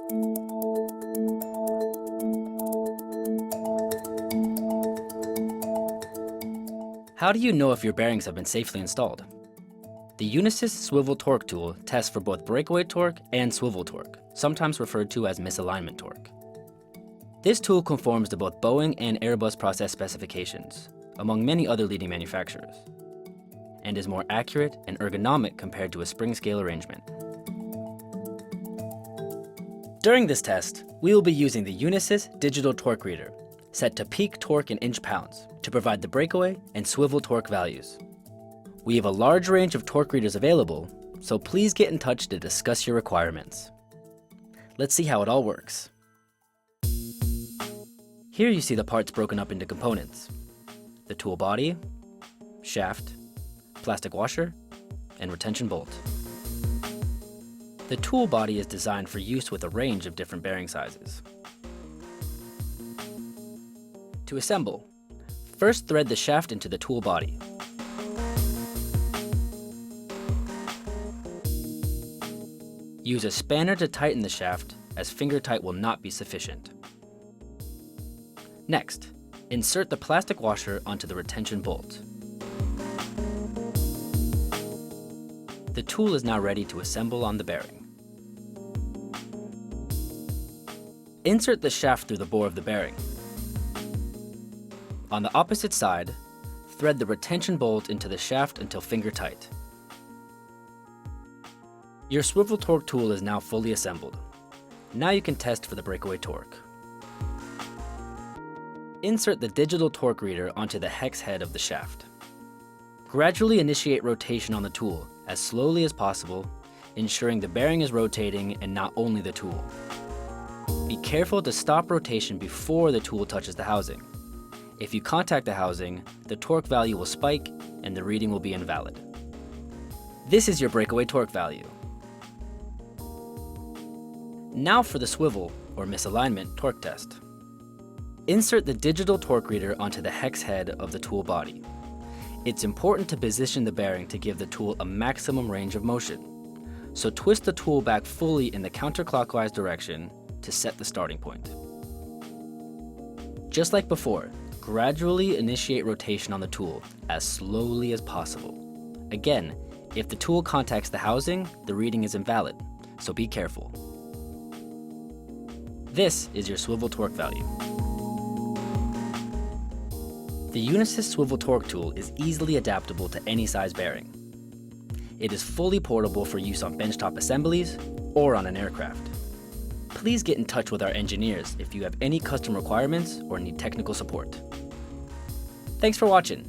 How do you know if your bearings have been safely installed? The UNASIS Swivel Torque Tool tests for both breakaway torque and swivel torque, sometimes referred to as misalignment torque. This tool conforms to both Boeing and Airbus process specifications, among many other leading manufacturers, and is more accurate and ergonomic compared to a spring scale arrangement. During this test, we will be using the UNASIS digital torque reader, set to peak torque in inch-pounds, to provide the breakaway and swivel torque values. We have a large range of torque readers available, so please get in touch to discuss your requirements. Let's see how it all works. Here you see the parts broken up into components: the tool body, shaft, plastic washer, and retention bolt. The tool body is designed for use with a range of different bearing sizes. To assemble, first thread the shaft into the tool body. Use a spanner to tighten the shaft, as finger tight will not be sufficient. Next, insert the plastic washer onto the retention bolt. The tool is now ready to assemble on the bearing. Insert the shaft through the bore of the bearing. On the opposite side, thread the retention bolt into the shaft until finger tight. Your swivel torque tool is now fully assembled. Now you can test for the breakaway torque. Insert the digital torque reader onto the hex head of the shaft. Gradually initiate rotation on the tool as slowly as possible, ensuring the bearing is rotating and not only the tool. Be careful to stop rotation before the tool touches the housing. If you contact the housing, the torque value will spike and the reading will be invalid. This is your breakaway torque value. Now for the swivel, or misalignment, torque test. Insert the digital torque reader onto the hex head of the tool body. It's important to position the bearing to give the tool a maximum range of motion. So twist the tool back fully in the counterclockwise direction to set the starting point. Just like before, gradually initiate rotation on the tool as slowly as possible. Again, if the tool contacts the housing, the reading is invalid, so be careful. This is your swivel torque value. The UNASIS Swivel Torque Tool is easily adaptable to any size bearing. It is fully portable for use on benchtop assemblies or on an aircraft. Please get in touch with our engineers if you have any custom requirements or need technical support. Thanks for watching.